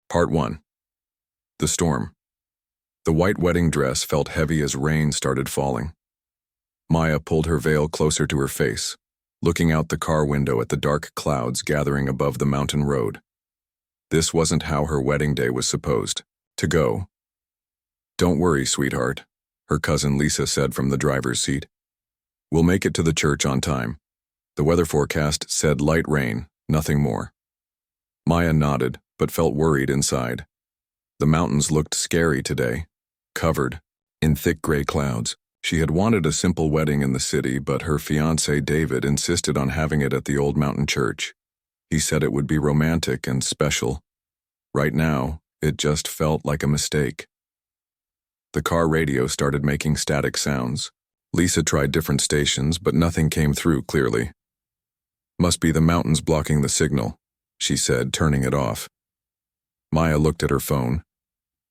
Part 1. The Storm. The white wedding dress felt heavy as rain started falling. Maya pulled her veil closer to her face, looking out the car window at the dark clouds gathering above the mountain road. This wasn't how her wedding day was supposed to go. "Don't worry, sweetheart," her cousin Lisa said from the driver's seat. "We'll make it to the church on time." The weather forecast said light rain, nothing more. Maya nodded, but felt worried inside. The mountains looked scary today, covered in thick gray clouds. She had wanted a simple wedding in the city, but her fiancé David insisted on having it at the old mountain church. He said it would be romantic and special. Right now, it just felt like a mistake. The car radio started making static sounds. Lisa tried different stations, but nothing came through clearly. "Must be the mountains blocking the signal," she said, turning it off. Maya looked at her phone.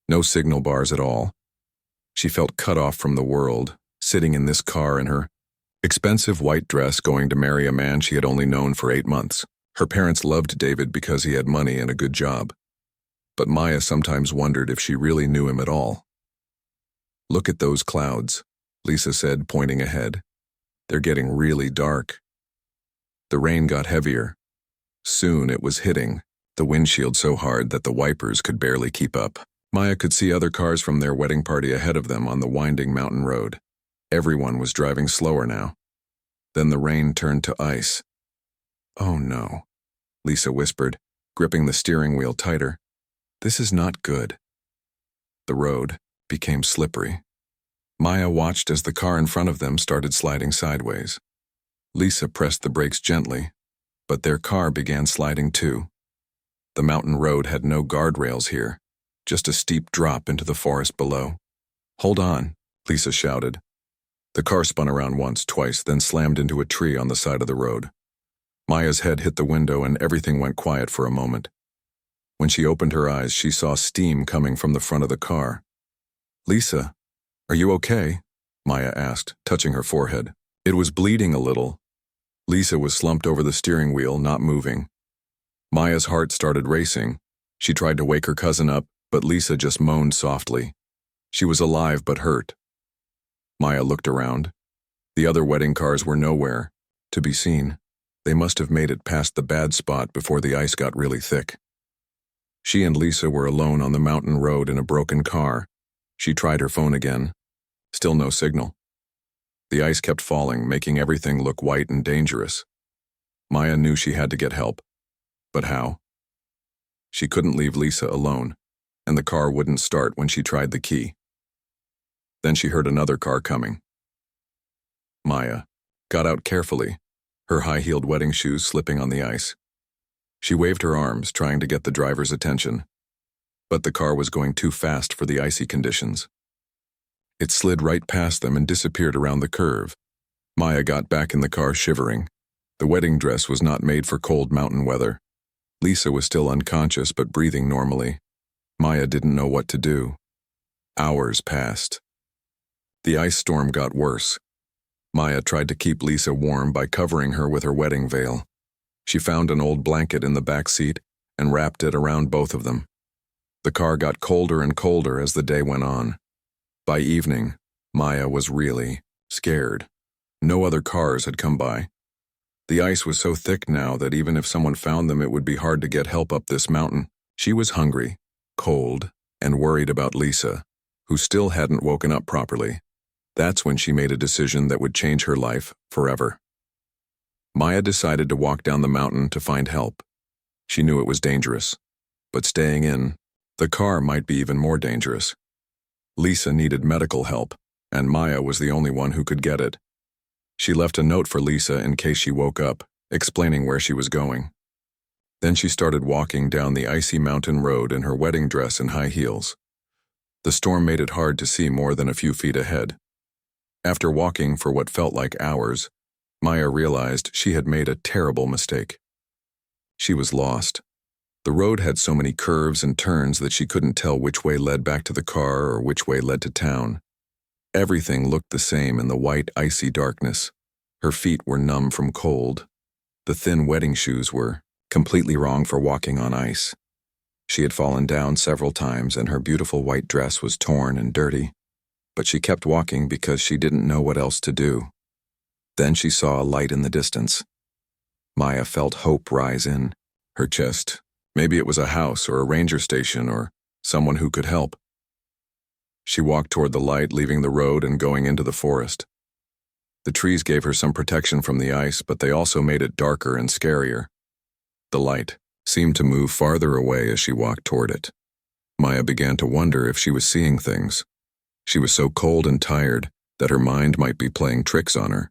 No signal bars at all. She felt cut off from the world, sitting in this car in her expensive white dress going to marry a man she had only known for 8 months. Her parents loved David because he had money and a good job. But Maya sometimes wondered if she really knew him at all. "Look at those clouds," Lisa said, pointing ahead. "They're getting really dark." The rain got heavier. Soon it was hitting the windshield so hard that the wipers could barely keep up. Maya could see other cars from their wedding party ahead of them on the winding mountain road. Everyone was driving slower now. Then the rain turned to ice. "Oh no," Lisa whispered, gripping the steering wheel tighter. "This is not good." The road became slippery. Maya watched as the car in front of them started sliding sideways. Lisa pressed the brakes gently, but their car began sliding too. The mountain road had no guardrails here, just a steep drop into the forest below. "Hold on," Lisa shouted. The car spun around once, twice, then slammed into a tree on the side of the road. Maya's head hit the window and everything went quiet for a moment. When she opened her eyes, she saw steam coming from the front of the car. "Lisa, are you okay?" Maya asked, touching her forehead. It was bleeding a little. Lisa was slumped over the steering wheel, not moving. Maya's heart started racing. She tried to wake her cousin up, but Lisa just moaned softly. She was alive but hurt. Maya looked around. The other wedding cars were nowhere to be seen. They must have made it past the bad spot before the ice got really thick. She and Lisa were alone on the mountain road in a broken car. She tried her phone again. Still no signal. The ice kept falling, making everything look white and dangerous. Maya knew she had to get help. But how? She couldn't leave Lisa alone, and the car wouldn't start when she tried the key. Then she heard another car coming. Maya got out carefully, her high-heeled wedding shoes slipping on the ice. She waved her arms, trying to get the driver's attention. But the car was going too fast for the icy conditions. It slid right past them and disappeared around the curve. Maya got back in the car, shivering. The wedding dress was not made for cold mountain weather. Lisa was still unconscious but breathing normally. Maya didn't know what to do. Hours passed. The ice storm got worse. Maya tried to keep Lisa warm by covering her with her wedding veil. She found an old blanket in the back seat and wrapped it around both of them. The car got colder and colder as the day went on. By evening, Maya was really scared. No other cars had come by. The ice was so thick now that even if someone found them, it would be hard to get help up this mountain. She was hungry, cold, and worried about Lisa, who still hadn't woken up properly. That's when she made a decision that would change her life forever. Maya decided to walk down the mountain to find help. She knew it was dangerous, but staying in the car might be even more dangerous. Lisa needed medical help, and Maya was the only one who could get it. She left a note for Lisa in case she woke up, explaining where she was going. Then she started walking down the icy mountain road in her wedding dress and high heels. The storm made it hard to see more than a few feet ahead. After walking for what felt like hours, Maya realized she had made a terrible mistake. She was lost. The road had so many curves and turns that she couldn't tell which way led back to the car or which way led to town. Everything looked the same in the white, icy darkness. Her feet were numb from cold. The thin wedding shoes were completely wrong for walking on ice. She had fallen down several times and her beautiful white dress was torn and dirty, but she kept walking because she didn't know what else to do. Then she saw a light in the distance. Maya felt hope rise in her chest. Maybe it was a house or a ranger station or someone who could help. She walked toward the light, leaving the road and going into the forest. The trees gave her some protection from the ice, but they also made it darker and scarier. The light seemed to move farther away as she walked toward it. Maya began to wonder if she was seeing things. She was so cold and tired that her mind might be playing tricks on her.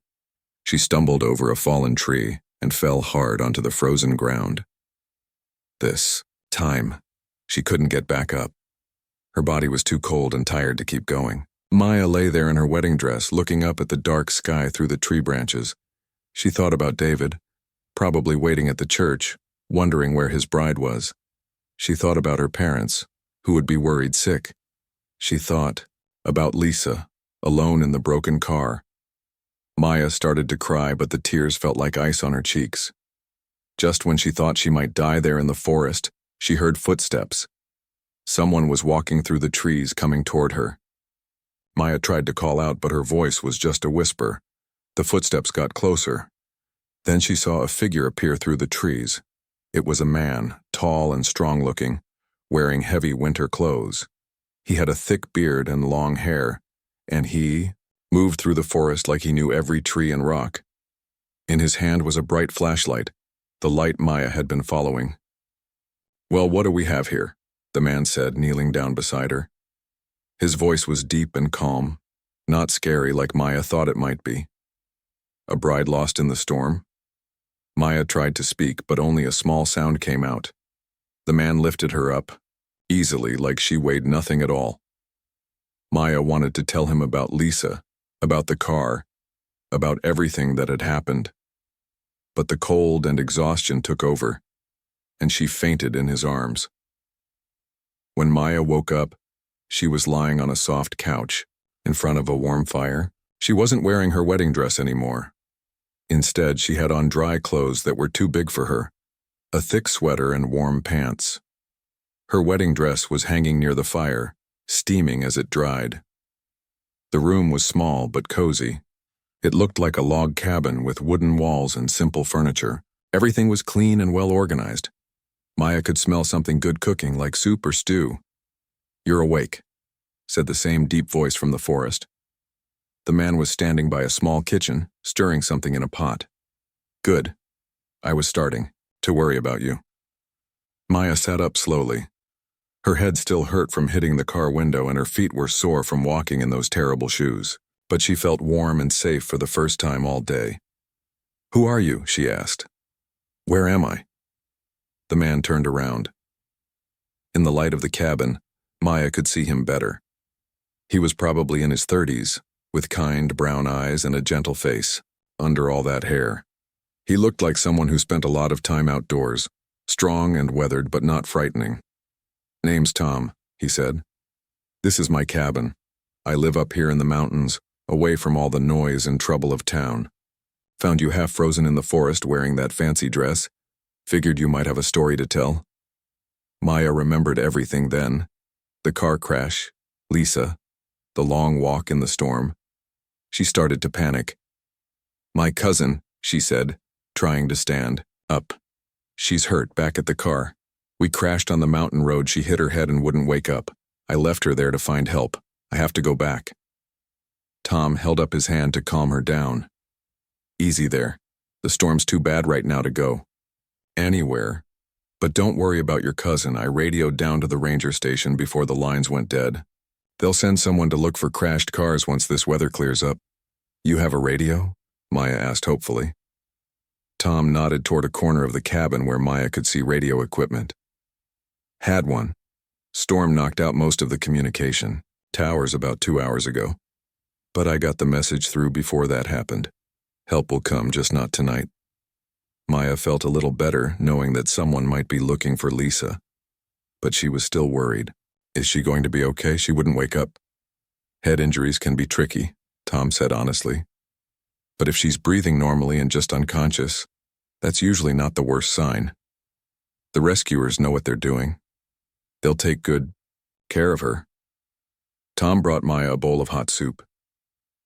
She stumbled over a fallen tree and fell hard onto the frozen ground. This time, she couldn't get back up. Her body was too cold and tired to keep going. Maya lay there in her wedding dress, looking up at the dark sky through the tree branches. She thought about David, probably waiting at the church, wondering where his bride was. She thought about her parents, who would be worried sick. She thought about Lisa, alone in the broken car. Maya started to cry, but the tears felt like ice on her cheeks. Just when she thought she might die there in the forest, she heard footsteps. Someone was walking through the trees, coming toward her. Maya tried to call out, but her voice was just a whisper. The footsteps got closer. Then she saw a figure appear through the trees. It was a man, tall and strong-looking, wearing heavy winter clothes. He had a thick beard and long hair, and he moved through the forest like he knew every tree and rock. In his hand was a bright flashlight, the light Maya had been following. "Well, what do we have here?" the man said, kneeling down beside her. His voice was deep and calm, not scary like Maya thought it might be. "A bride lost in the storm?" Maya tried to speak, but only a small sound came out. The man lifted her up, easily, like she weighed nothing at all. Maya wanted to tell him about Lisa, about the car, about everything that had happened. But the cold and exhaustion took over, and she fainted in his arms. When Maya woke up, she was lying on a soft couch, in front of a warm fire. She wasn't wearing her wedding dress anymore. Instead, she had on dry clothes that were too big for her, a thick sweater and warm pants. Her wedding dress was hanging near the fire, steaming as it dried. The room was small but cozy. It looked like a log cabin with wooden walls and simple furniture. Everything was clean and well organized. Maya could smell something good cooking, like soup or stew. "You're awake," said the same deep voice from the forest. The man was standing by a small kitchen, stirring something in a pot. "Good. I was starting to worry about you." Maya sat up slowly. Her head still hurt from hitting the car window and her feet were sore from walking in those terrible shoes. But she felt warm and safe for the first time all day. "Who are you?" she asked. "Where am I?" The man turned around. In the light of the cabin, Maya could see him better. He was probably in his 30s, with kind brown eyes and a gentle face, under all that hair. He looked like someone who spent a lot of time outdoors, strong and weathered but not frightening. "Name's Tom," he said. "This is my cabin. I live up here in the mountains, away from all the noise and trouble of town. Found you half frozen in the forest wearing that fancy dress. Figured you might have a story to tell." Maya remembered everything then. The car crash, Lisa, the long walk in the storm. She started to panic. "My cousin," she said, trying to stand up. "She's hurt back at the car. We crashed on the mountain road. She hit her head and wouldn't wake up. I left her there to find help. I have to go back." Tom held up his hand to calm her down. "Easy there. The storm's too bad right now to go anywhere. But don't worry about your cousin. I radioed down to the ranger station before the lines went dead. They'll send someone to look for crashed cars once this weather clears up." "You have a radio?" Maya asked hopefully. Tom nodded toward a corner of the cabin where Maya could see radio equipment. "Had one. Storm knocked out most of the communication towers about 2 hours ago. But I got the message through before that happened. Help will come, just not tonight." Maya felt a little better knowing that someone might be looking for Lisa. But she was still worried. Is she going to be okay? She wouldn't wake up. "Head injuries can be tricky," Tom said honestly. "But if she's breathing normally and just unconscious, that's usually not the worst sign. The rescuers know what they're doing. They'll take good care of her. Tom brought Maya a bowl of hot soup.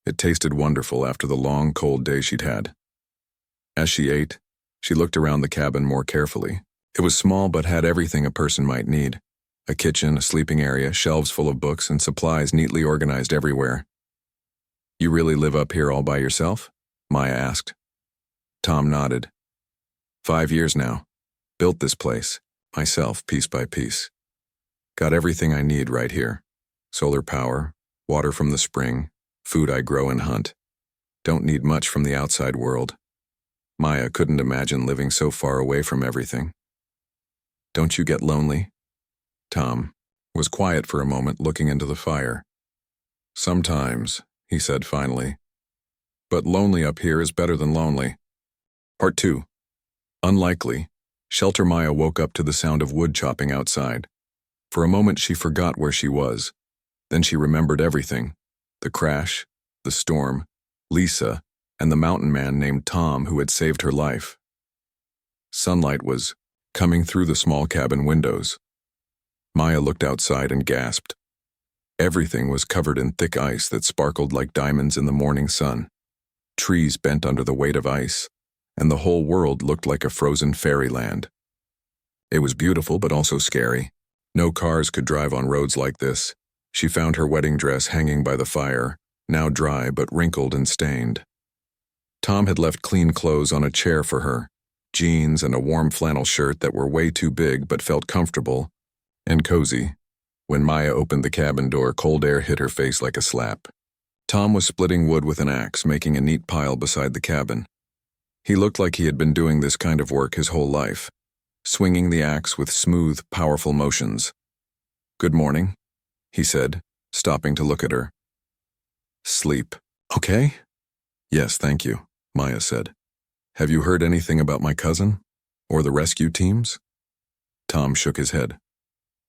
It tasted wonderful after the long, cold day she'd had. As she ate, she looked around the cabin more carefully. It was small but had everything a person might need. A kitchen, a sleeping area, shelves full of books, and supplies neatly organized everywhere. "You really live up here all by yourself?" Maya asked. Tom nodded. 5 years now. Built this place, myself, piece by piece. Got everything I need right here. Solar power, water from the spring, food I grow and hunt. Don't need much from the outside world. Maya couldn't imagine living so far away from everything. "Don't you get lonely?" Tom was quiet for a moment, looking into the fire. "Sometimes," he said finally. "But lonely up here is better than lonely." Part 2. Unlikely, Shelter Maya woke up to the sound of wood chopping outside. For a moment she forgot where she was. Then she remembered everything. The crash, the storm, Lisa, and the mountain man named Tom who had saved her life. Sunlight was coming through the small cabin windows. Maya looked outside and gasped. Everything was covered in thick ice that sparkled like diamonds in the morning sun. Trees bent under the weight of ice, and the whole world looked like a frozen fairyland. It was beautiful but also scary. No cars could drive on roads like this. She found her wedding dress hanging by the fire, now dry but wrinkled and stained. Tom had left clean clothes on a chair for her, jeans and a warm flannel shirt that were way too big but felt comfortable and cozy. When Maya opened the cabin door, cold air hit her face like a slap. Tom was splitting wood with an axe, making a neat pile beside the cabin. He looked like he had been doing this kind of work his whole life, swinging the axe with smooth, powerful motions. "Good morning," he said, stopping to look at her. "Sleep. Okay?" "Yes, thank you," Maya said. "Have you heard anything about my cousin? Or the rescue teams?" Tom shook his head.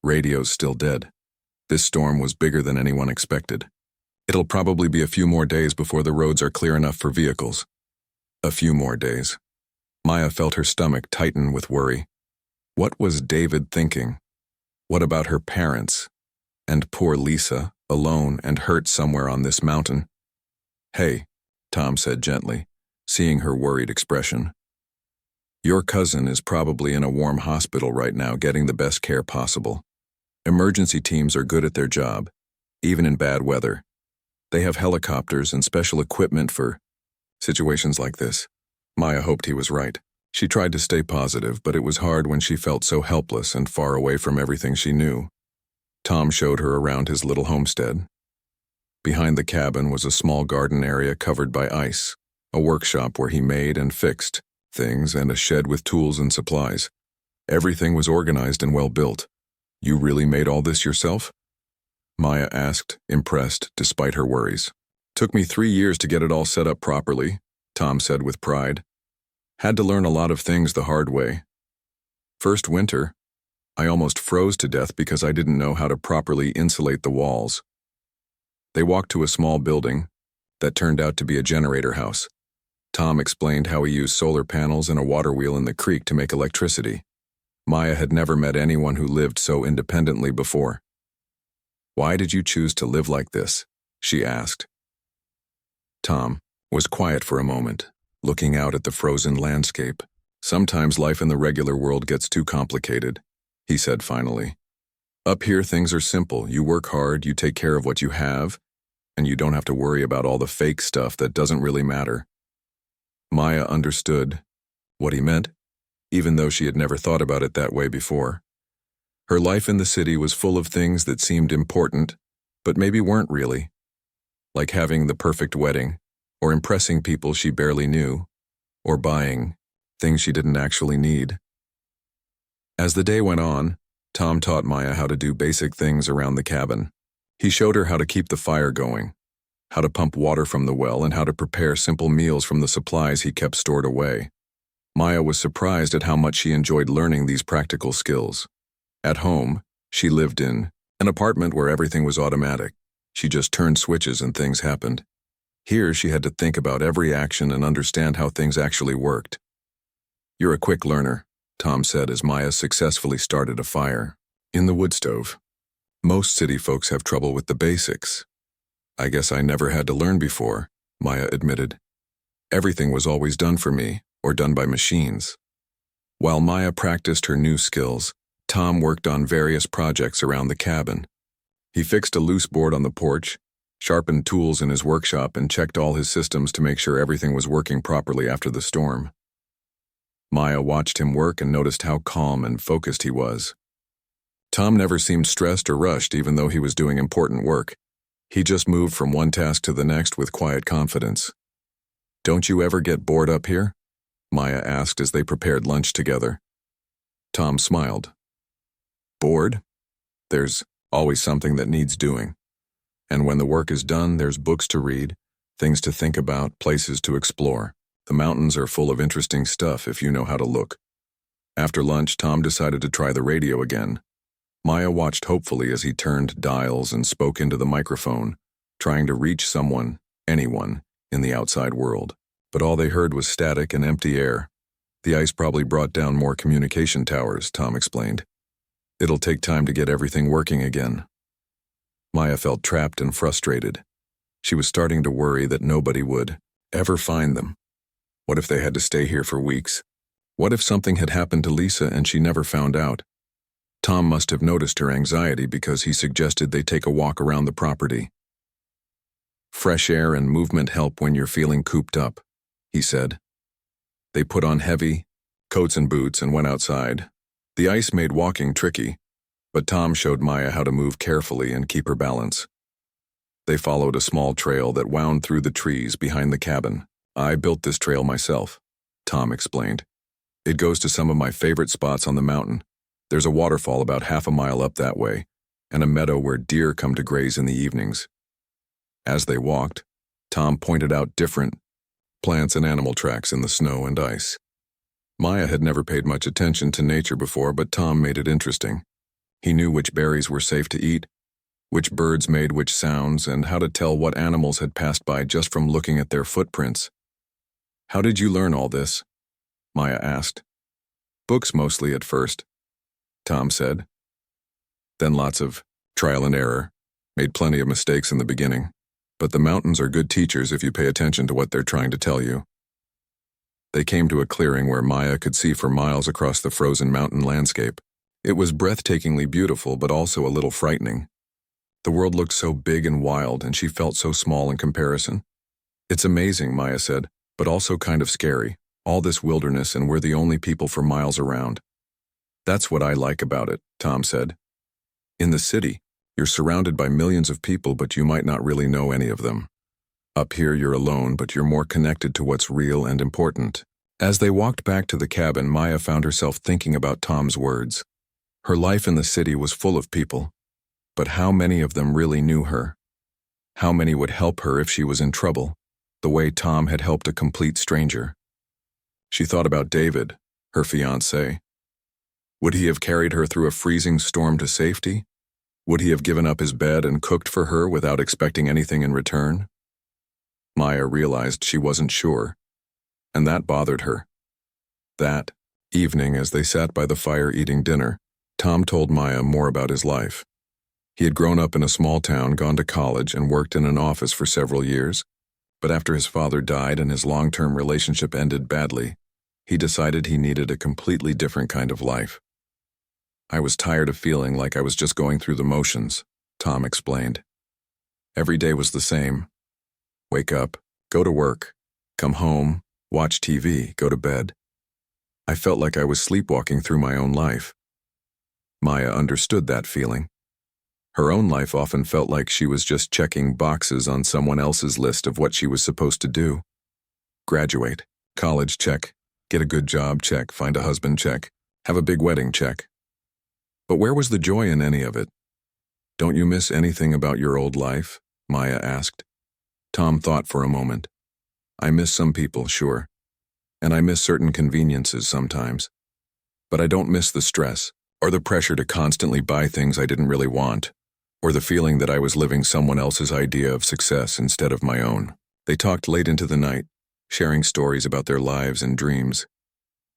"Radio's still dead. This storm was bigger than anyone expected. It'll probably be a few more days before the roads are clear enough for vehicles." A few more days. Maya felt her stomach tighten with worry. What was David thinking? What about her parents? And poor Lisa, alone and hurt somewhere on this mountain? "Hey," Tom said gently, seeing her worried expression. "Your cousin is probably in a warm hospital right now getting the best care possible. Emergency teams are good at their job, even in bad weather. They have helicopters and special equipment for situations like this." Maya hoped he was right. She tried to stay positive, but it was hard when she felt so helpless and far away from everything she knew. Tom showed her around his little homestead. Behind the cabin was a small garden area covered by ice, a workshop where he made and fixed things, and a shed with tools and supplies. Everything was organized and well built. "You really made all this yourself?" Maya asked, impressed despite her worries. "Took me 3 years to get it all set up properly," Tom said with pride. "Had to learn a lot of things the hard way. First winter, I almost froze to death because I didn't know how to properly insulate the walls." They walked to a small building that turned out to be a generator house. Tom explained how he used solar panels and a water wheel in the creek to make electricity. Maya had never met anyone who lived so independently before. "Why did you choose to live like this?" she asked. Tom was quiet for a moment, looking out at the frozen landscape. "Sometimes life in the regular world gets too complicated," he said finally. "Up here things are simple. You work hard, you take care of what you have, and you don't have to worry about all the fake stuff that doesn't really matter." Maya understood what he meant, even though she had never thought about it that way before. Her life in the city was full of things that seemed important, but maybe weren't really. Like having the perfect wedding, or impressing people she barely knew, or buying things she didn't actually need. As the day went on, Tom taught Maya how to do basic things around the cabin. He showed her how to keep the fire going, how to pump water from the well, and how to prepare simple meals from the supplies he kept stored away. Maya was surprised at how much she enjoyed learning these practical skills. At home, she lived in an apartment where everything was automatic. She just turned switches and things happened. Here, she had to think about every action and understand how things actually worked. "You're a quick learner," Tom said as Maya successfully started a fire. In the wood stove. Most city folks have trouble with the basics. I guess I never had to learn before, Maya admitted. Everything was always done for me, or done by machines. While Maya practiced her new skills, Tom worked on various projects around the cabin. He fixed a loose board on the porch, sharpened tools in his workshop, and checked all his systems to make sure everything was working properly after the storm. Maya watched him work and noticed how calm and focused he was. Tom never seemed stressed or rushed even though he was doing important work. He just moved from one task to the next with quiet confidence. "Don't you ever get bored up here?" Maya asked as they prepared lunch together. Tom smiled. "Bored? There's always something that needs doing. And when the work is done, there's books to read, things to think about, places to explore. The mountains are full of interesting stuff if you know how to look." After lunch, Tom decided to try the radio again. Maya watched hopefully as he turned dials and spoke into the microphone, trying to reach someone, anyone, in the outside world. But all they heard was static and empty air. "The ice probably brought down more communication towers," Tom explained. "It'll take time to get everything working again." Maya felt trapped and frustrated. She was starting to worry that nobody would ever find them. What if they had to stay here for weeks? What if something had happened to Lisa and she never found out? Tom must have noticed her anxiety because he suggested they take a walk around the property. "Fresh air and movement help when you're feeling cooped up," he said. They put on heavy coats and boots and went outside. The ice made walking tricky, but Tom showed Maya how to move carefully and keep her balance. They followed a small trail that wound through the trees behind the cabin. "I built this trail myself," Tom explained. "It goes to some of my favorite spots on the mountain. There's a waterfall about half a mile up that way, and a meadow where deer come to graze in the evenings." As they walked, Tom pointed out different plants and animal tracks in the snow and ice. Maya had never paid much attention to nature before, but Tom made it interesting. He knew which berries were safe to eat, which birds made which sounds, and how to tell what animals had passed by just from looking at their footprints. "How did you learn all this?" Maya asked. "Books mostly at first," Tom said. "Then lots of trial and error. Made plenty of mistakes in the beginning. But the mountains are good teachers if you pay attention to what they're trying to tell you." They came to a clearing where Maya could see for miles across the frozen mountain landscape. It was breathtakingly beautiful, but also a little frightening. The world looked so big and wild, and she felt so small in comparison. "It's amazing," Maya said, "but also kind of scary. All this wilderness, and we're the only people for miles around." "That's what I like about it," Tom said. "In the city, you're surrounded by millions of people, but you might not really know any of them. Up here, you're alone, but you're more connected to what's real and important." As they walked back to the cabin, Maya found herself thinking about Tom's words. Her life in the city was full of people, but how many of them really knew her? How many would help her if she was in trouble, the way Tom had helped a complete stranger? She thought about David, her fiancé. Would he have carried her through a freezing storm to safety? Would he have given up his bed and cooked for her without expecting anything in return? Maya realized she wasn't sure, and that bothered her. That evening, as they sat by the fire eating dinner, Tom told Maya more about his life. He had grown up in a small town, gone to college, and worked in an office for several years. But after his father died and his long-term relationship ended badly, he decided he needed a completely different kind of life. "I was tired of feeling like I was just going through the motions," Tom explained. "Every day was the same. Wake up, go to work, come home, watch TV, go to bed. I felt like I was sleepwalking through my own life." Maya understood that feeling. Her own life often felt like she was just checking boxes on someone else's list of what she was supposed to do. Graduate, college, check. Get a good job, check. Find a husband, check. Have a big wedding, check. But where was the joy in any of it? "Don't you miss anything about your old life?" Maya asked. Tom thought for a moment. "I miss some people, sure. And I miss certain conveniences sometimes. But I don't miss the stress, or the pressure to constantly buy things I didn't really want, or the feeling that I was living someone else's idea of success instead of my own." They talked late into the night, sharing stories about their lives and dreams.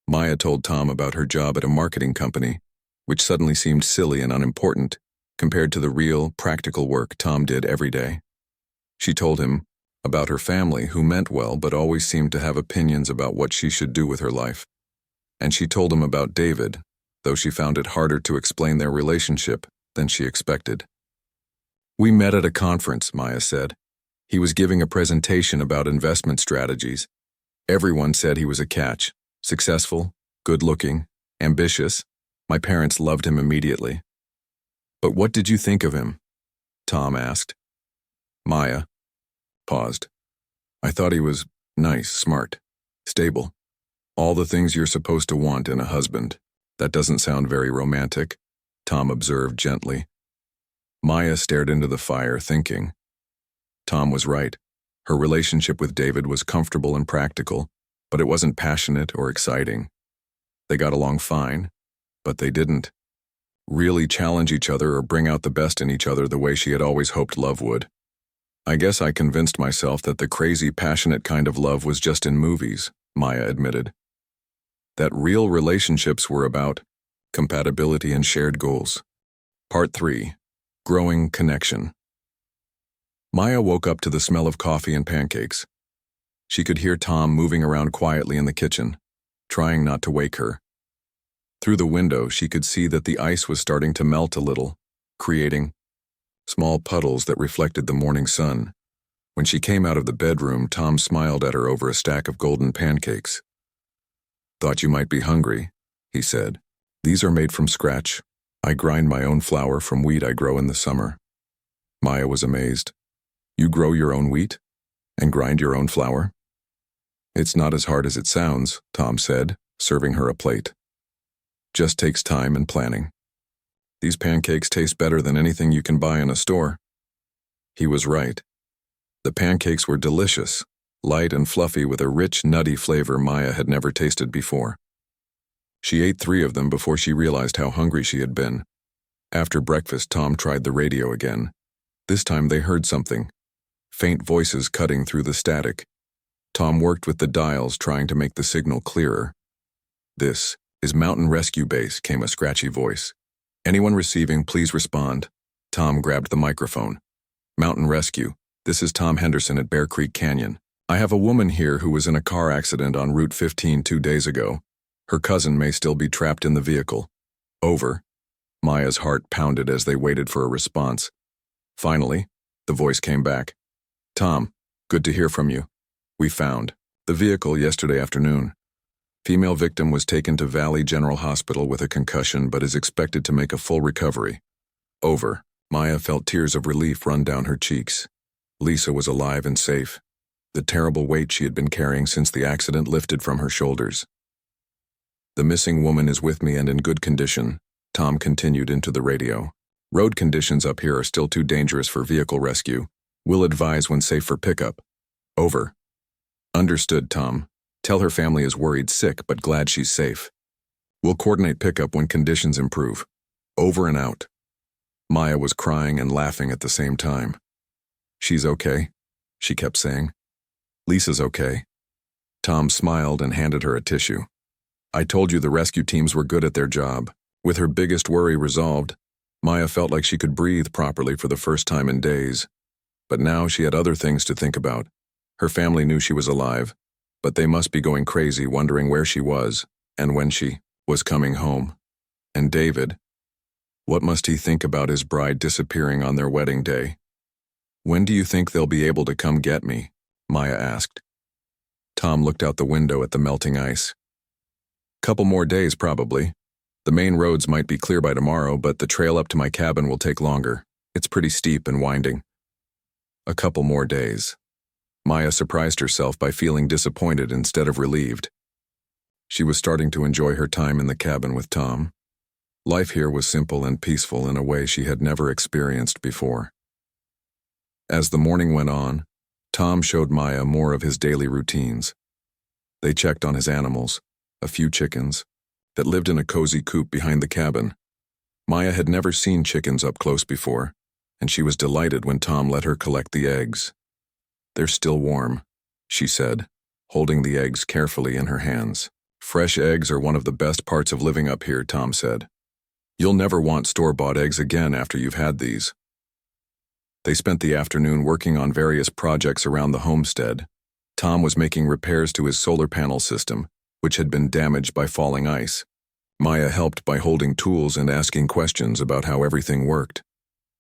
Maya told Tom about her job at a marketing company, which suddenly seemed silly and unimportant compared to the real, practical work Tom did every day. She told him about her family, who meant well but always seemed to have opinions about what she should do with her life. And she told him about David, though she found it harder to explain their relationship than she expected. "We met at a conference," Maya said. "He was giving a presentation about investment strategies. Everyone said he was a catch. Successful, good-looking, ambitious. My parents loved him immediately." "But what did you think of him?" Tom asked. Maya paused. "I thought he was nice, smart, stable. All the things you're supposed to want in a husband." "That doesn't sound very romantic," Tom observed gently. Maya stared into the fire, thinking. Tom was right. Her relationship with David was comfortable and practical, but it wasn't passionate or exciting. They got along fine, but they didn't really challenge each other or bring out the best in each other the way she had always hoped love would. "I guess I convinced myself that the crazy, passionate kind of love was just in movies," Maya admitted. "That real relationships were about compatibility and shared goals." Part 3. Growing Connection. Maya woke up to the smell of coffee and pancakes. She could hear Tom moving around quietly in the kitchen, trying not to wake her. Through the window, she could see that the ice was starting to melt a little, creating small puddles that reflected the morning sun. When she came out of the bedroom, Tom smiled at her over a stack of golden pancakes. "Thought you might be hungry," he said. "These are made from scratch. I grind my own flour from wheat I grow in the summer." Maya was amazed. "You grow your own wheat? And grind your own flour?" "It's not as hard as it sounds," Tom said, serving her a plate. "Just takes time and planning. These pancakes taste better than anything you can buy in a store." He was right. The pancakes were delicious, light and fluffy with a rich, nutty flavor Maya had never tasted before. She ate 3 of them before she realized how hungry she had been. After breakfast, Tom tried the radio again. This time they heard something. Faint voices cutting through the static. Tom worked with the dials, trying to make the signal clearer. "This is Mountain Rescue Base," came a scratchy voice. "Anyone receiving, please respond." Tom grabbed the microphone. "Mountain Rescue, this is Tom Henderson at Bear Creek Canyon. I have a woman here who was in a car accident on Route 15 2 days ago. Her cousin may still be trapped in the vehicle. Over." Maya's heart pounded as they waited for a response. Finally, the voice came back. "Tom, good to hear from you. We found the vehicle yesterday afternoon. Female victim was taken to Valley General Hospital with a concussion but is expected to make a full recovery. Over." Maya felt tears of relief run down her cheeks. Lisa was alive and safe. The terrible weight she had been carrying since the accident lifted from her shoulders. "The missing woman is with me and in good condition," Tom continued into the radio. "Road conditions up here are still too dangerous for vehicle rescue. We'll advise when safe for pickup." Over. "Understood, Tom. Tell her family is worried sick but glad she's safe. We'll coordinate pickup when conditions improve. Over and out." Maya was crying and laughing at the same time. "She's okay," she kept saying. "Lisa's okay." Tom smiled and handed her a tissue. "I told you the rescue teams were good at their job." With her biggest worry resolved, Maya felt like she could breathe properly for the first time in days. But now she had other things to think about. Her family knew she was alive, but they must be going crazy wondering where she was and when she was coming home. And David, what must he think about his bride disappearing on their wedding day? "When do you think they'll be able to come get me?" Maya asked. Tom looked out the window at the melting ice. "Couple more days, probably. The main roads might be clear by tomorrow, but the trail up to my cabin will take longer. It's pretty steep and winding." A couple more days. Maya surprised herself by feeling disappointed instead of relieved. She was starting to enjoy her time in the cabin with Tom. Life here was simple and peaceful in a way she had never experienced before. As the morning went on, Tom showed Maya more of his daily routines. They checked on his animals, a few chickens, that lived in a cozy coop behind the cabin. Maya had never seen chickens up close before, and she was delighted when Tom let her collect the eggs. "They're still warm," she said, holding the eggs carefully in her hands. "Fresh eggs are one of the best parts of living up here," Tom said. You'll never want store-bought eggs again after you've had these. They spent the afternoon working on various projects around the homestead. Tom was making repairs to his solar panel system, which had been damaged by falling ice. Maya helped by holding tools and asking questions about how everything worked.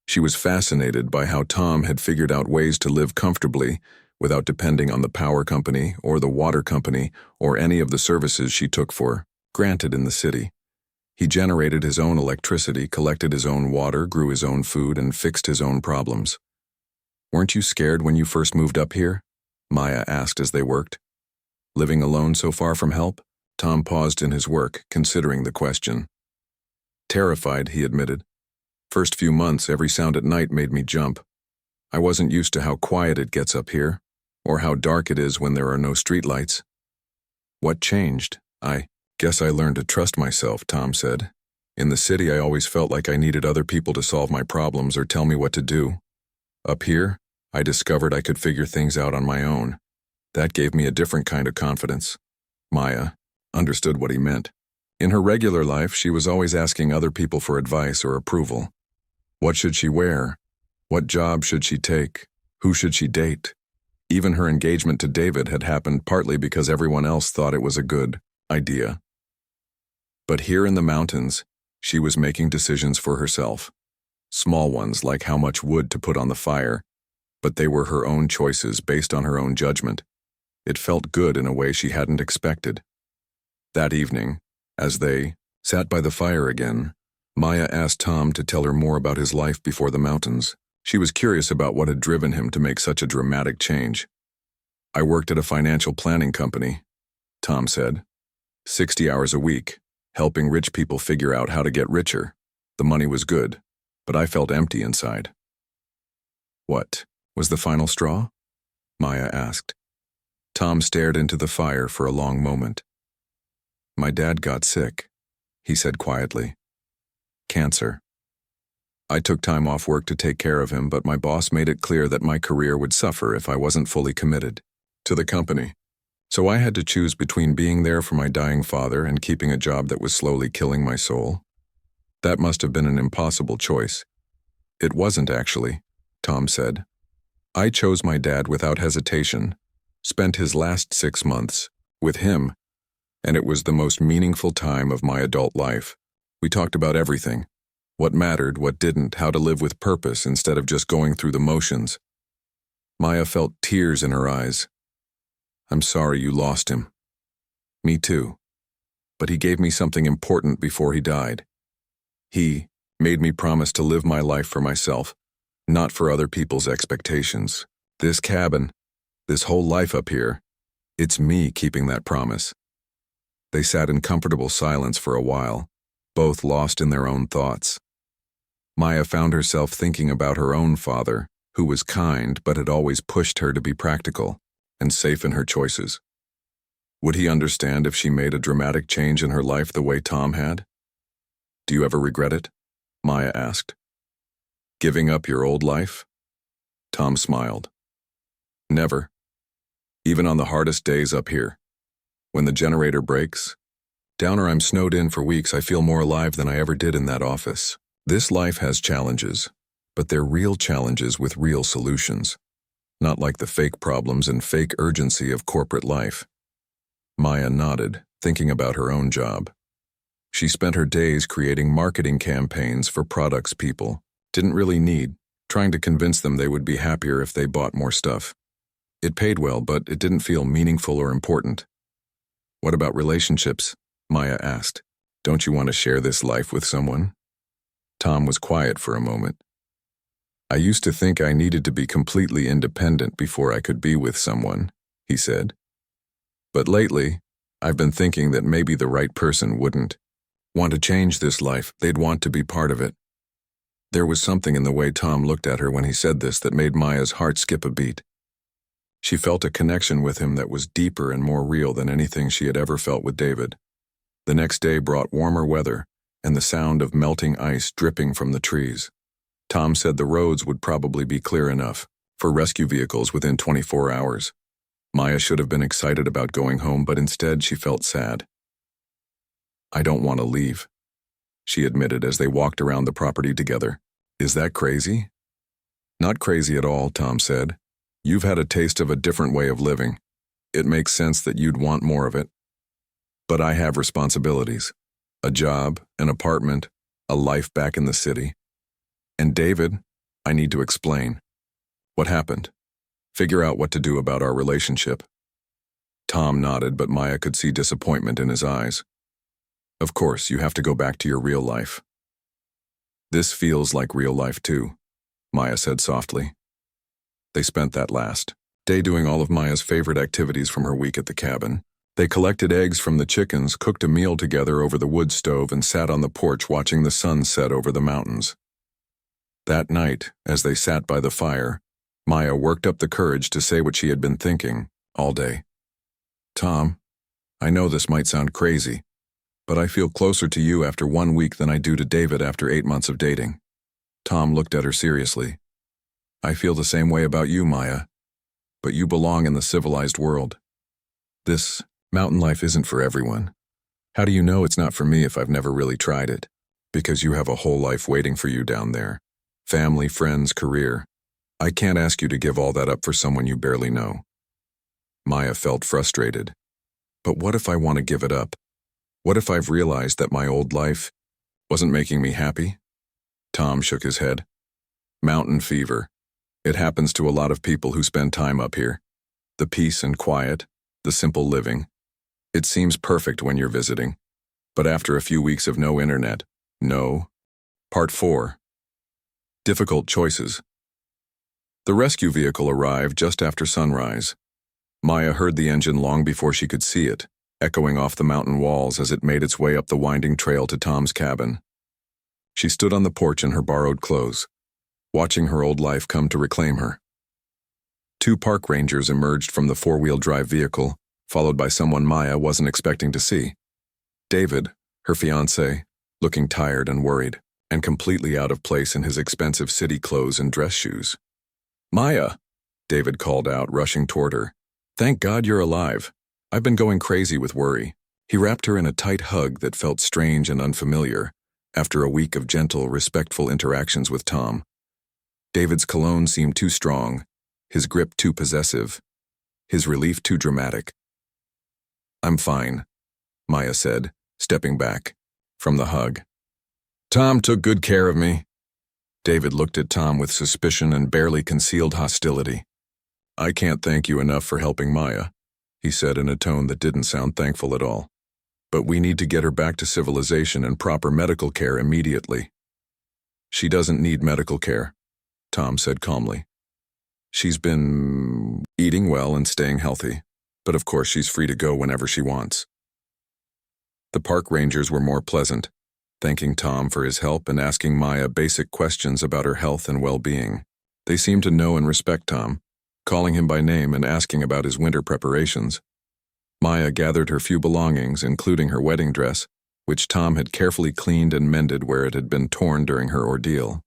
She was fascinated by how Tom had figured out ways to live comfortably without depending on the power company or the water company or any of the services she took for granted in the city. He generated his own electricity, collected his own water, grew his own food, and fixed his own problems. "Weren't you scared when you first moved up here?" Maya asked as they worked. "Living alone so far from help?" Tom paused in his work, considering the question. "Terrified," he admitted. "First few months, every sound at night made me jump. I wasn't used to how quiet it gets up here, or how dark it is when there are no streetlights." "What changed?" "I guess I learned to trust myself," Tom said. "In the city, I always felt like I needed other people to solve my problems or tell me what to do. Up here, I discovered I could figure things out on my own. That gave me a different kind of confidence." Maya understood what he meant. In her regular life, she was always asking other people for advice or approval. What should she wear? What job should she take? Who should she date? Even her engagement to David had happened partly because everyone else thought it was a good idea. But here in the mountains, she was making decisions for herself. Small ones like how much wood to put on the fire, but they were her own choices based on her own judgment. It felt good in a way she hadn't expected. That evening, as they sat by the fire again, Maya asked Tom to tell her more about his life before the mountains. She was curious about what had driven him to make such a dramatic change. "I worked at a financial planning company," Tom said. 60 hours a week, helping rich people figure out how to get richer. The money was good, but I felt empty inside. "What was the final straw?" Maya asked. Tom stared into the fire for a long moment. "My dad got sick," he said quietly. "Cancer. I took time off work to take care of him, but my boss made it clear that my career would suffer if I wasn't fully committed to the company. So I had to choose between being there for my dying father and keeping a job that was slowly killing my soul. That must have been an impossible choice." "It wasn't, actually," Tom said. "I chose my dad without hesitation, spent his last 6 months with him, and it was the most meaningful time of my adult life. We talked about everything. What mattered, what didn't, how to live with purpose instead of just going through the motions." Maya felt tears in her eyes. "I'm sorry you lost him." "Me too. But he gave me something important before he died. He made me promise to live my life for myself, not for other people's expectations. This cabin, this whole life up here, it's me keeping that promise." They sat in comfortable silence for a while, both lost in their own thoughts. Maya found herself thinking about her own father, who was kind but had always pushed her to be practical and safe in her choices. Would he understand if she made a dramatic change in her life the way Tom had? "Do you ever regret it?" Maya asked. "Giving up your old life?" Tom smiled. "Never. Even on the hardest days up here. When the generator breaks, down or I'm snowed in for weeks, I feel more alive than I ever did in that office. This life has challenges, but they're real challenges with real solutions, not like the fake problems and fake urgency of corporate life." Maya nodded, thinking about her own job. She spent her days creating marketing campaigns for products people didn't really need, trying to convince them they would be happier if they bought more stuff. It paid well, but it didn't feel meaningful or important. "What about relationships?" Maya asked. "Don't you want to share this life with someone?" Tom was quiet for a moment. "I used to think I needed to be completely independent before I could be with someone," he said. "But lately, I've been thinking that maybe the right person wouldn't want to change this life. They'd want to be part of it." There was something in the way Tom looked at her when he said this that made Maya's heart skip a beat. She felt a connection with him that was deeper and more real than anything she had ever felt with David. The next day brought warmer weather and the sound of melting ice dripping from the trees. Tom said the roads would probably be clear enough for rescue vehicles within 24 hours. Maya should have been excited about going home, but instead she felt sad. "I don't want to leave." she admitted as they walked around the property together. Is that crazy? Not crazy at all, Tom said. You've had a taste of a different way of living. It makes sense that you'd want more of it. But I have responsibilities. A job, an apartment, a life back in the city. And David, I need to explain. What happened? Figure out what to do about our relationship. Tom nodded, but Maya could see disappointment in his eyes. Of course, you have to go back to your real life. This feels like real life too, Maya said softly. They spent that last day doing all of Maya's favorite activities from her week at the cabin. They collected eggs from the chickens, cooked a meal together over the wood stove, and sat on the porch watching the sun set over the mountains. That night, as they sat by the fire, Maya worked up the courage to say what she had been thinking all day. Tom, I know this might sound crazy, but I feel closer to you after 1 week than I do to David after 8 months of dating. Tom looked at her seriously. I feel the same way about you, Maya, but you belong in the civilized world. This mountain life isn't for everyone. How do you know it's not for me if I've never really tried it? Because you have a whole life waiting for you down there. Family, friends, career. I can't ask you to give all that up for someone you barely know. Maya felt frustrated. But what if I want to give it up? What if I've realized that my old life wasn't making me happy? Tom shook his head. Mountain fever. It happens to a lot of people who spend time up here. The peace and quiet, the simple living. It seems perfect when you're visiting. But after a few weeks of no internet, no. Part 4. Difficult choices. The rescue vehicle arrived just after sunrise. Maya heard the engine long before she could see it, echoing off the mountain walls as it made its way up the winding trail to Tom's cabin. She stood on the porch in her borrowed clothes, watching her old life come to reclaim her. 2 park rangers emerged from the 4-wheel drive vehicle, followed by someone Maya wasn't expecting to see. David, her fiancé, looking tired and worried, and completely out of place in his expensive city clothes and dress shoes. Maya, David called out, rushing toward her. Thank God you're alive. I've been going crazy with worry. He wrapped her in a tight hug that felt strange and unfamiliar after a week of gentle, respectful interactions with Tom. David's cologne seemed too strong, his grip too possessive, his relief too dramatic. I'm fine, Maya said, stepping back from the hug. Tom took good care of me. David looked at Tom with suspicion and barely concealed hostility. I can't thank you enough for helping Maya, he said in a tone that didn't sound thankful at all. But we need to get her back to civilization and proper medical care immediately. She doesn't need medical care, Tom said calmly. She's been eating well and staying healthy, but of course she's free to go whenever she wants. The park rangers were more pleasant, thanking Tom for his help and asking Maya basic questions about her health and well-being. They seemed to know and respect Tom, calling him by name and asking about his winter preparations. Maya gathered her few belongings, including her wedding dress, which Tom had carefully cleaned and mended where it had been torn during her ordeal.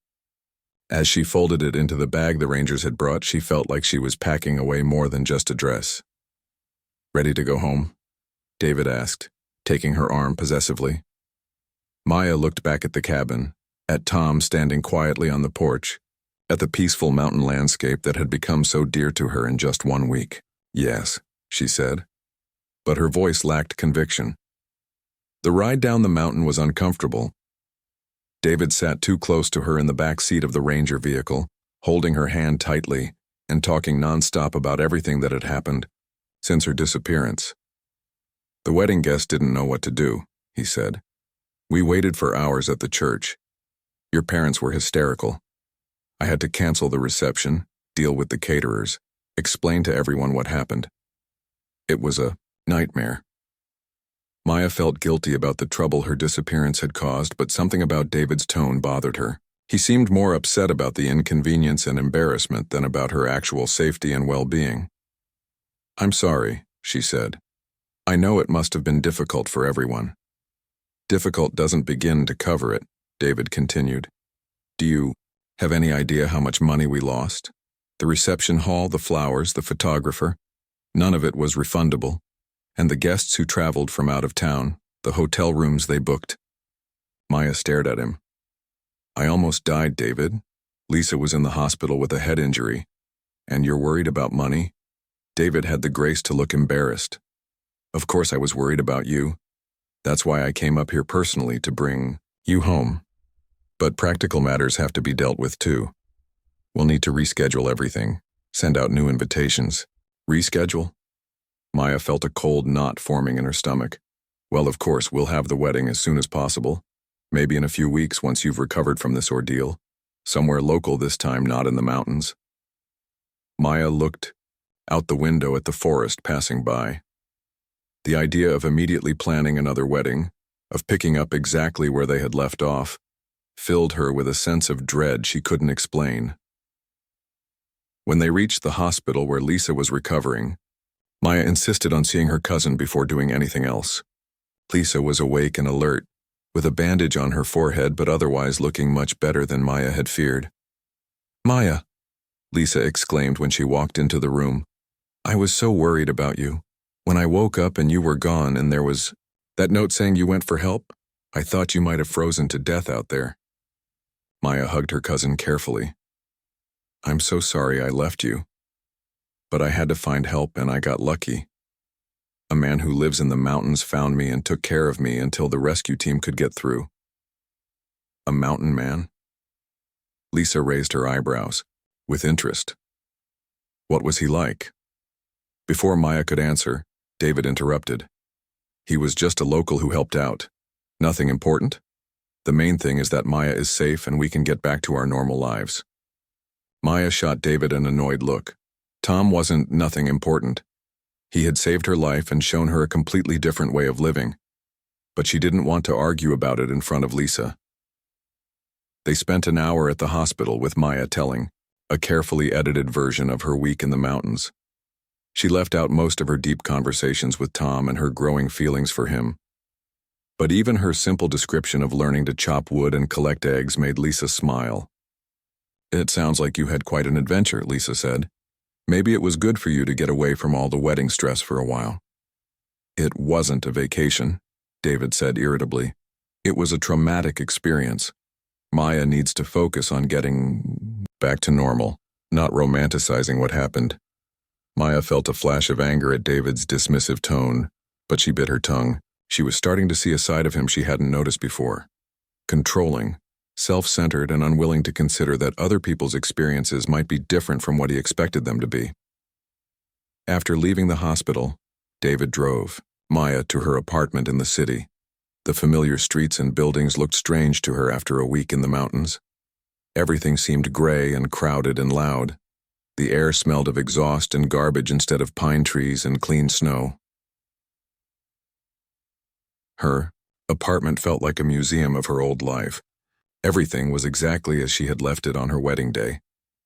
As she folded it into the bag the rangers had brought, she felt like she was packing away more than just a dress. Ready to go home? David asked, taking her arm possessively. Maya looked back at the cabin, at Tom standing quietly on the porch, at the peaceful mountain landscape that had become so dear to her in just 1 week. Yes, she said. But her voice lacked conviction. The ride down the mountain was uncomfortable. David sat too close to her in the back seat of the ranger vehicle, holding her hand tightly and talking nonstop about everything that had happened since her disappearance. The wedding guests didn't know what to do, he said. We waited for hours at the church. Your parents were hysterical. I had to cancel the reception, deal with the caterers, explain to everyone what happened. It was a nightmare. Maya felt guilty about the trouble her disappearance had caused, but something about David's tone bothered her. He seemed more upset about the inconvenience and embarrassment than about her actual safety and well-being. I'm sorry, she said. I know it must have been difficult for everyone. Difficult doesn't begin to cover it, David continued. Do you have any idea how much money we lost? The reception hall, the flowers, the photographer. None of it was refundable. And the guests who traveled from out of town, the hotel rooms they booked. Maya stared at him. I almost died, David. Lisa was in the hospital with a head injury. And you're worried about money? David had the grace to look embarrassed. Of course I was worried about you. That's why I came up here personally to bring you home. But practical matters have to be dealt with too. We'll need to reschedule everything, send out new invitations. Reschedule? Maya felt a cold knot forming in her stomach. Well, of course, we'll have the wedding as soon as possible. Maybe in a few weeks once you've recovered from this ordeal. Somewhere local this time, not in the mountains. Maya looked out the window at the forest passing by. The idea of immediately planning another wedding, of picking up exactly where they had left off, filled her with a sense of dread she couldn't explain. When they reached the hospital where Lisa was recovering, Maya insisted on seeing her cousin before doing anything else. Lisa was awake and alert, with a bandage on her forehead but otherwise looking much better than Maya had feared. "Maya," Lisa exclaimed when she walked into the room. "I was so worried about you. When I woke up and you were gone and there was that note saying you went for help, I thought you might have frozen to death out there." Maya hugged her cousin carefully. "I'm so sorry I left you. But I had to find help and I got lucky. A man who lives in the mountains found me and took care of me until the rescue team could get through." "A mountain man?" Lisa raised her eyebrows, with interest. "What was he like?" Before Maya could answer, David interrupted. "He was just a local who helped out. Nothing important. The main thing is that Maya is safe and we can get back to our normal lives." Maya shot David an annoyed look. Tom wasn't nothing important. He had saved her life and shown her a completely different way of living. But she didn't want to argue about it in front of Lisa. They spent an hour at the hospital with Maya telling a carefully edited version of her week in the mountains. She left out most of her deep conversations with Tom and her growing feelings for him. But even her simple description of learning to chop wood and collect eggs made Lisa smile. "It sounds like you had quite an adventure," Lisa said. "Maybe it was good for you to get away from all the wedding stress for a while." "It wasn't a vacation," David said irritably. "It was a traumatic experience. Maya needs to focus on getting back to normal, not romanticizing what happened." Maya felt a flash of anger at David's dismissive tone, but she bit her tongue. She was starting to see a side of him she hadn't noticed before. Controlling, self-centered, and unwilling to consider that other people's experiences might be different from what he expected them to be. After leaving the hospital, David drove Maya to her apartment in the city. The familiar streets and buildings looked strange to her after a week in the mountains. Everything seemed gray and crowded and loud. The air smelled of exhaust and garbage instead of pine trees and clean snow. Her apartment felt like a museum of her old life. Everything was exactly as she had left it on her wedding day.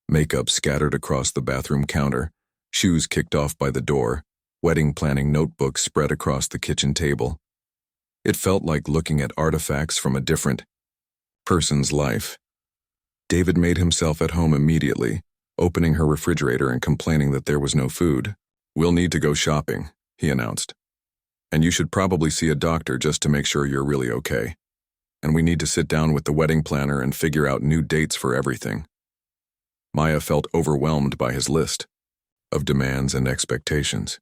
Makeup scattered across the bathroom counter, shoes kicked off by the door, wedding planning notebooks spread across the kitchen table. It felt like looking at artifacts from a different person's life. David made himself at home immediately, opening her refrigerator and complaining that there was no food. "We'll need to go shopping," he announced. "And you should probably see a doctor just to make sure you're really okay. And we need to sit down with the wedding planner and figure out new dates for everything." Maya felt overwhelmed by his list of demands and expectations.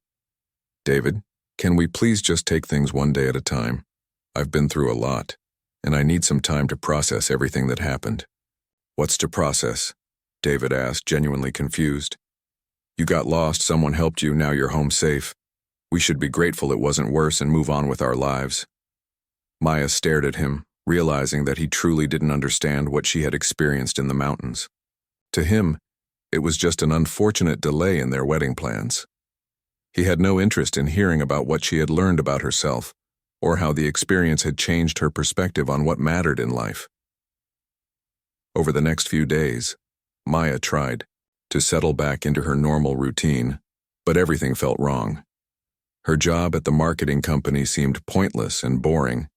"David, can we please just take things one day at a time? I've been through a lot, and I need some time to process everything that happened." "What's to process?" David asked, genuinely confused. "You got lost, someone helped you, now you're home safe. We should be grateful it wasn't worse and move on with our lives." Maya stared at him, realizing that he truly didn't understand what she had experienced in the mountains. To him, it was just an unfortunate delay in their wedding plans. He had no interest in hearing about what she had learned about herself, or how the experience had changed her perspective on what mattered in life. Over the next few days, Maya tried to settle back into her normal routine, but everything felt wrong. Her job at the marketing company seemed pointless and boring.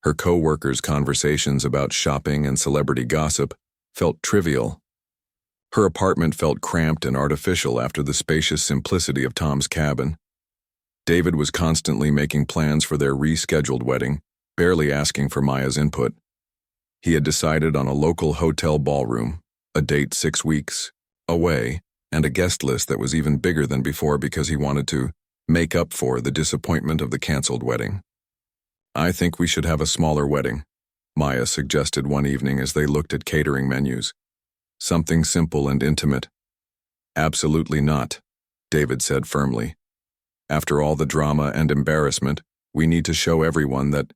Her co-workers' conversations about shopping and celebrity gossip felt trivial. Her apartment felt cramped and artificial after the spacious simplicity of Tom's cabin. David was constantly making plans for their rescheduled wedding, barely asking for Maya's input. He had decided on a local hotel ballroom, a date 6 weeks away, and a guest list that was even bigger than before because he wanted to make up for the disappointment of the canceled wedding. "I think we should have a smaller wedding," Maya suggested one evening as they looked at catering menus. "Something simple and intimate." "Absolutely not," David said firmly. "After all the drama and embarrassment, we need to show everyone that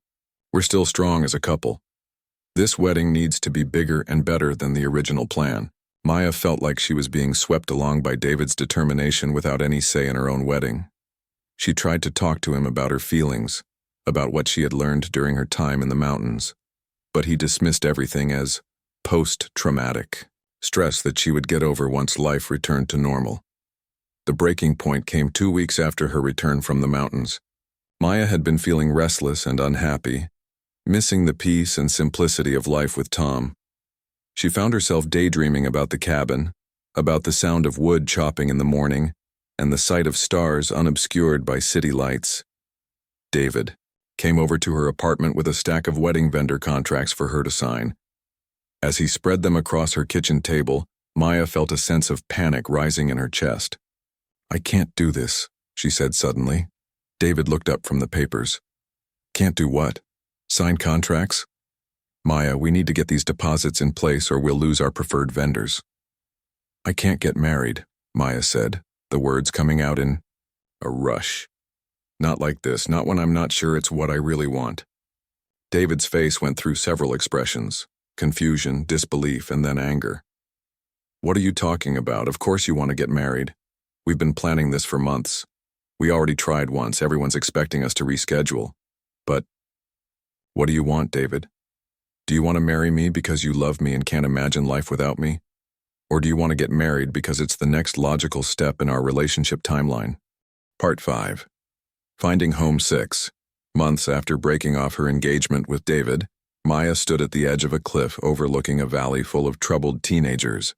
we're still strong as a couple. This wedding needs to be bigger and better than the original plan." Maya felt like she was being swept along by David's determination without any say in her own wedding. She tried to talk to him about her feelings, about what she had learned during her time in the mountains, but he dismissed everything as post-traumatic stress that she would get over once life returned to normal. The breaking point came 2 weeks after her return from the mountains. Maya had been feeling restless and unhappy, missing the peace and simplicity of life with Tom. She found herself daydreaming about the cabin, about the sound of wood chopping in the morning, and the sight of stars unobscured by city lights. David came over to her apartment with a stack of wedding vendor contracts for her to sign. As he spread them across her kitchen table, Maya felt a sense of panic rising in her chest. "I can't do this," she said suddenly. David looked up from the papers. "Can't do what? Sign contracts?" "Maya, we need to get these deposits in place or we'll lose our preferred vendors." "I can't get married," Maya said, the words coming out in a rush. "Not like this, not when I'm not sure it's what I really want." David's face went through several expressions: confusion, disbelief, and then anger. "What are you talking about? Of course you want to get married. We've been planning this for months. We already tried once, everyone's expecting us to reschedule. But what do you want, David? Do you want to marry me because you love me and can't imagine life without me? Or do you want to get married because it's the next logical step in our relationship timeline?" Part 5. Finding home 6. Months after breaking off her engagement with David, Maya stood at the edge of a cliff overlooking a valley full of troubled teenagers.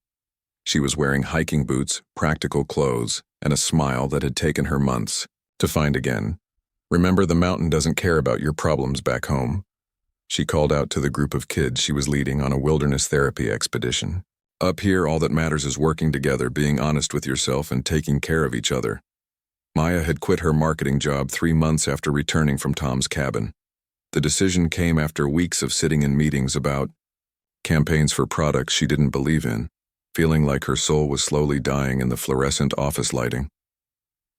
She was wearing hiking boots, practical clothes, and a smile that had taken her months to find again. "Remember, the mountain doesn't care about your problems back home," she called out to the group of kids she was leading on a wilderness therapy expedition. "Up here, all that matters is working together, being honest with yourself, and taking care of each other." Maya had quit her marketing job 3 months after returning from Tom's cabin. The decision came after weeks of sitting in meetings about campaigns for products she didn't believe in, feeling like her soul was slowly dying in the fluorescent office lighting.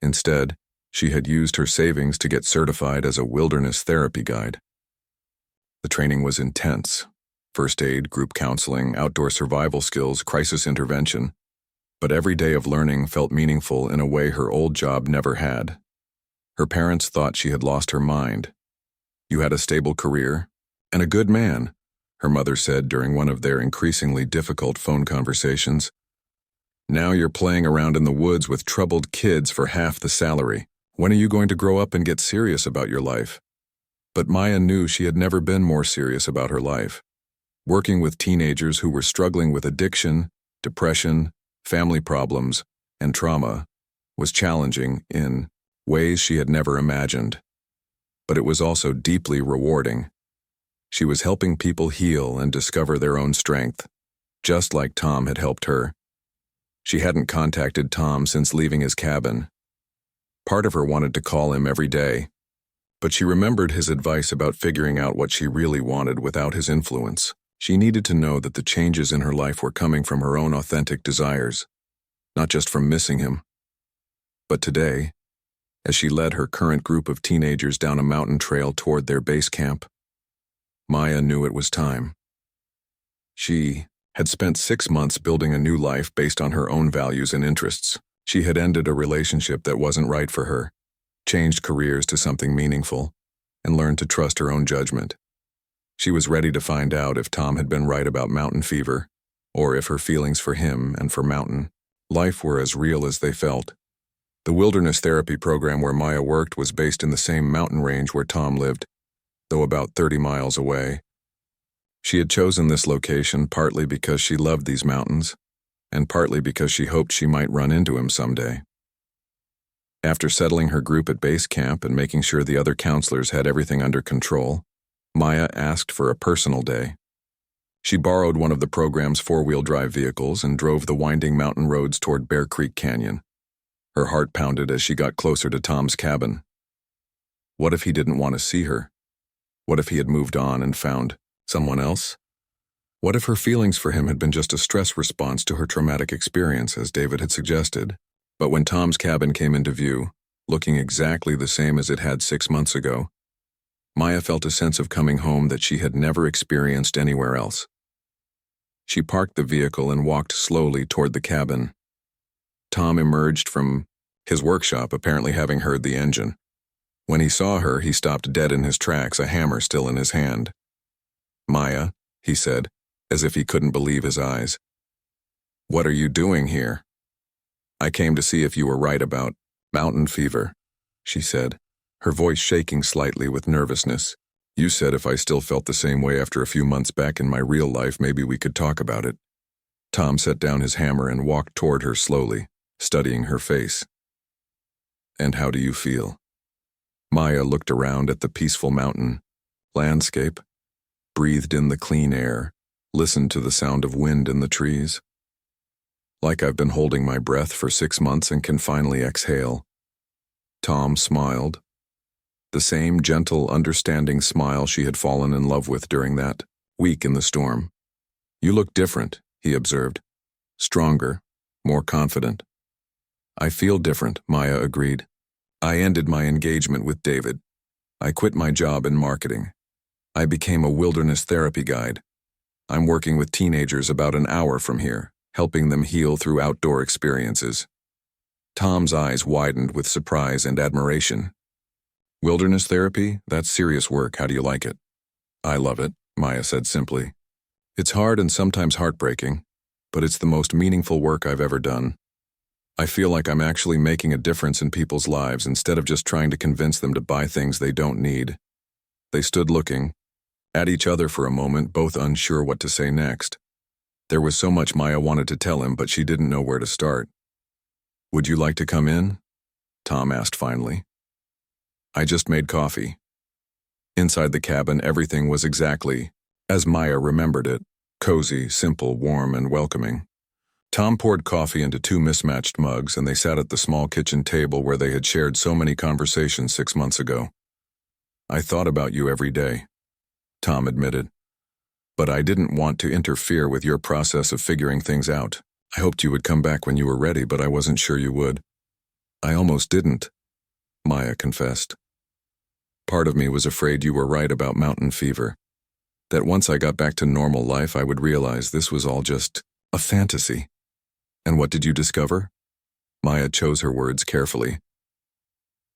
Instead, she had used her savings to get certified as a wilderness therapy guide. The training was intense: first aid, group counseling, outdoor survival skills, crisis intervention. But every day of learning felt meaningful in a way her old job never had. Her parents thought she had lost her mind. "You had a stable career, and a good man," her mother said during one of their increasingly difficult phone conversations. "Now you're playing around in the woods with troubled kids for half the salary. When are you going to grow up and get serious about your life?" But Maya knew she had never been more serious about her life. Working with teenagers who were struggling with addiction, depression, family problems, and trauma was challenging in ways she had never imagined. But it was also deeply rewarding. She was helping people heal and discover their own strength, just like Tom had helped her. She hadn't contacted Tom since leaving his cabin. Part of her wanted to call him every day, but she remembered his advice about figuring out what she really wanted without his influence. She needed to know that the changes in her life were coming from her own authentic desires, not just from missing him. But today, as she led her current group of teenagers down a mountain trail toward their base camp, Maya knew it was time. She had spent 6 months building a new life based on her own values and interests. She had ended a relationship that wasn't right for her, changed careers to something meaningful, and learned to trust her own judgment. She was ready to find out if Tom had been right about mountain fever, or if her feelings for him and for mountain life were as real as they felt. The wilderness therapy program where Maya worked was based in the same mountain range where Tom lived, though about 30 miles away. She had chosen this location partly because she loved these mountains, and partly because she hoped she might run into him someday. After settling her group at base camp and making sure the other counselors had everything under control, Maya asked for a personal day. She borrowed one of the program's four-wheel drive vehicles and drove the winding mountain roads toward Bear Creek Canyon. Her heart pounded as she got closer to Tom's cabin. What if he didn't want to see her? What if he had moved on and found someone else? What if her feelings for him had been just a stress response to her traumatic experience, as David had suggested? But when Tom's cabin came into view, looking exactly the same as it had 6 months ago, Maya felt a sense of coming home that she had never experienced anywhere else. She parked the vehicle and walked slowly toward the cabin. Tom emerged from his workshop, apparently having heard the engine. When he saw her, he stopped dead in his tracks, a hammer still in his hand. "Maya," he said, as if he couldn't believe his eyes. "What are you doing here?" "I came to see if you were right about mountain fever," she said, her voice shaking slightly with nervousness. "You said if I still felt the same way after a few months back in my real life, maybe we could talk about it." Tom set down his hammer and walked toward her slowly, studying her face. "And how do you feel?" Maya looked around at the peaceful mountain landscape, breathed in the clean air, listened to the sound of wind in the trees. "Like I've been holding my breath for 6 months and can finally exhale." Tom smiled. The same gentle, understanding smile she had fallen in love with during that week in the storm. "You look different," he observed. "Stronger, more confident." "I feel different," Maya agreed. "I ended my engagement with David. I quit my job in marketing. I became a wilderness therapy guide. I'm working with teenagers about an hour from here, helping them heal through outdoor experiences." Tom's eyes widened with surprise and admiration. "Wilderness therapy? That's serious work. How do you like it?" "I love it," Maya said simply. "It's hard and sometimes heartbreaking, but it's the most meaningful work I've ever done. I feel like I'm actually making a difference in people's lives instead of just trying to convince them to buy things they don't need." They stood looking at each other for a moment, both unsure what to say next. There was so much Maya wanted to tell him, but she didn't know where to start. "Would you like to come in?" Tom asked finally. "I just made coffee." Inside the cabin, everything was exactly as Maya remembered it, cozy, simple, warm, and welcoming. Tom poured coffee into 2 mismatched mugs, and they sat at the small kitchen table where they had shared so many conversations 6 months ago. "I thought about you every day," Tom admitted. "But I didn't want to interfere with your process of figuring things out. I hoped you would come back when you were ready, but I wasn't sure you would." "I almost didn't," Maya confessed. "Part of me was afraid you were right about mountain fever. That once I got back to normal life, I would realize this was all just a fantasy." "And what did you discover?" Maya chose her words carefully.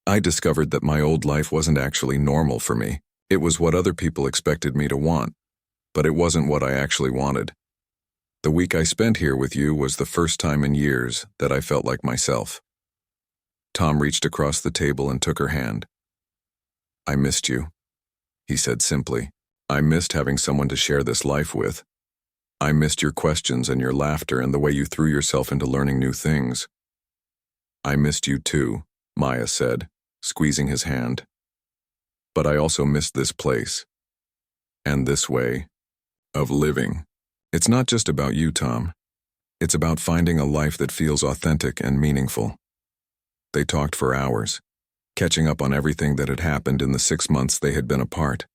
"I discovered that my old life wasn't actually normal for me. It was what other people expected me to want, but it wasn't what I actually wanted. The week I spent here with you was the first time in years that I felt like myself." Tom reached across the table and took her hand. "I missed you," he said simply. "I missed having someone to share this life with. I missed your questions and your laughter and the way you threw yourself into learning new things." "I missed you too," Maya said, squeezing his hand. "But I also missed this place. And this way of living. It's not just about you, Tom. It's about finding a life that feels authentic and meaningful." They talked for hours, catching up on everything that had happened in the 6 months they had been apart.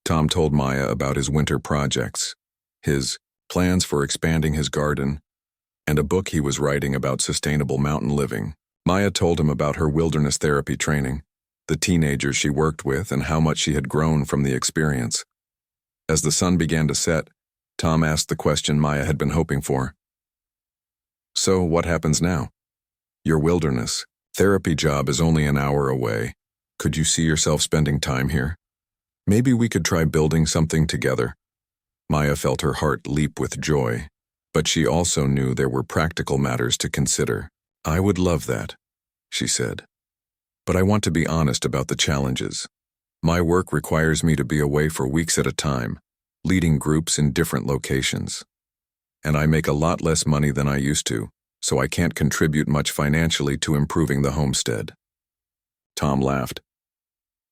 Tom told Maya about his winter projects, his plans for expanding his garden, and a book he was writing about sustainable mountain living. Maya told him about her wilderness therapy training, the teenagers she worked with, and how much she had grown from the experience. As the sun began to set, Tom asked the question Maya had been hoping for. "So what happens now? Your wilderness therapy job is only an hour away. Could you see yourself spending time here? Maybe we could try building something together." Maya felt her heart leap with joy, but she also knew there were practical matters to consider. "I would love that," she said. "But I want to be honest about the challenges. My work requires me to be away for weeks at a time, leading groups in different locations. And I make a lot less money than I used to, so I can't contribute much financially to improving the homestead." Tom laughed.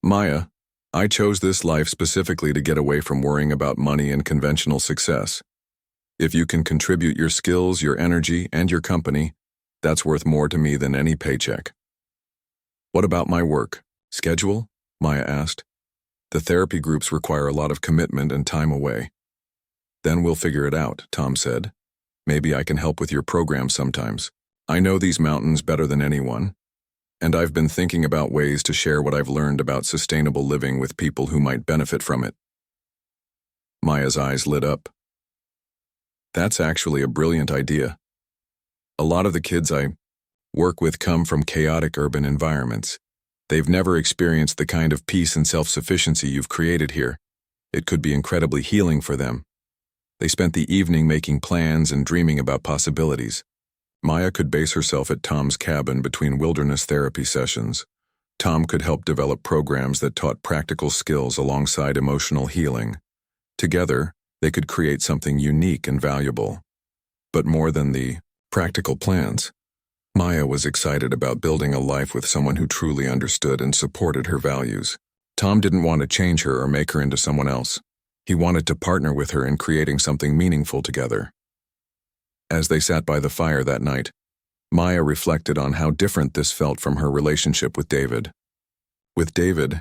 "Maya, I chose this life specifically to get away from worrying about money and conventional success. If you can contribute your skills, your energy, and your company, that's worth more to me than any paycheck. What about my work? Schedule? Maya asked. The therapy groups require a lot of commitment and time away. Then we'll figure it out, Tom said. Maybe I can help with your program sometimes. I know these mountains better than anyone, and I've been thinking about ways to share what I've learned about sustainable living with people who might benefit from it. Maya's eyes lit up. That's actually a brilliant idea. A lot of the kids I work with come from chaotic urban environments. They've never experienced the kind of peace and self-sufficiency you've created here. It could be incredibly healing for them. They spent the evening making plans and dreaming about possibilities. Maya could base herself at Tom's cabin between wilderness therapy sessions. Tom could help develop programs that taught practical skills alongside emotional healing. Together, they could create something unique and valuable. But more than the practical plans, Maya was excited about building a life with someone who truly understood and supported her values. Tom didn't want to change her or make her into someone else. He wanted to partner with her in creating something meaningful together. As they sat by the fire that night, Maya reflected on how different this felt from her relationship with David. With David,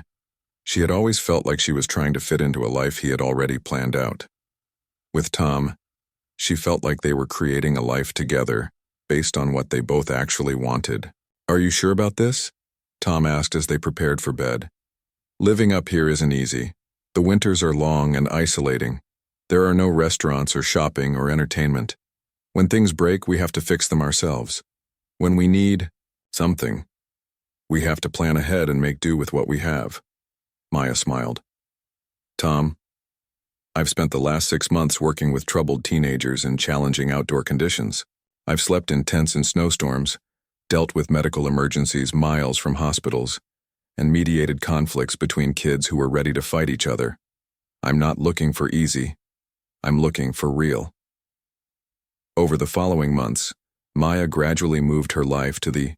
she had always felt like she was trying to fit into a life he had already planned out. With Tom, she felt like they were creating a life together, based on what they both actually wanted. Are you sure about this? Tom asked as they prepared for bed. Living up here isn't easy. The winters are long and isolating. There are no restaurants or shopping or entertainment. When things break, we have to fix them ourselves. When we need something, we have to plan ahead and make do with what we have. Maya smiled. Tom, I've spent the last 6 months working with troubled teenagers in challenging outdoor conditions. I've slept in tents in snowstorms, dealt with medical emergencies miles from hospitals, and mediated conflicts between kids who were ready to fight each other. I'm not looking for easy. I'm looking for real. Over the following months, Maya gradually moved her life to the